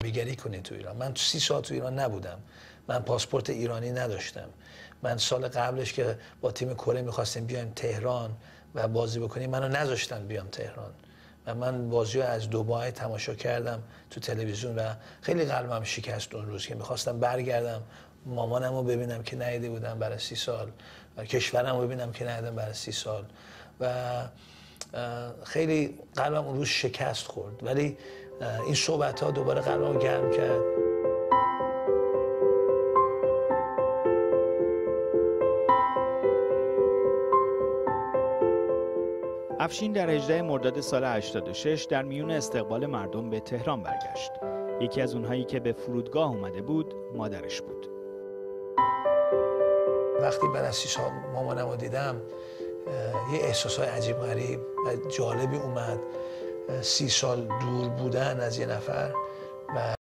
بیگری کنید تو ایران. من 30 سال تو ایران نبودم، من پاسپورت ایرانی نداشتم. من سال قبلش که با تیم کره میخواستیم بیایم تهران و بازی بکنیم منو نذاشتن بیام تهران و من بازی رو از دبی تماشا کردم تو تلویزیون و خیلی قلبم شکست اون روز که میخواستم برگردم مامانم رو ببینم که ندیده بودم برای 30 سال و کشورم رو ببینم که ندیدم برای 30 سال و خیلی قلبم اون روز شکست خورد، ولی این صحبت ها دوباره قلبم رو گرم کرد. افشین در 18 مرداد سال 86 در میون استقبال مردم به تهران برگشت. یکی از اونهایی که به فرودگاه اومده بود مادرش بود. وقتی بعد از 30 سال مامانم رو دیدم یه احساسای عجیب غریب و جالبی اومد. 30 سال دور بودن از یه نفر و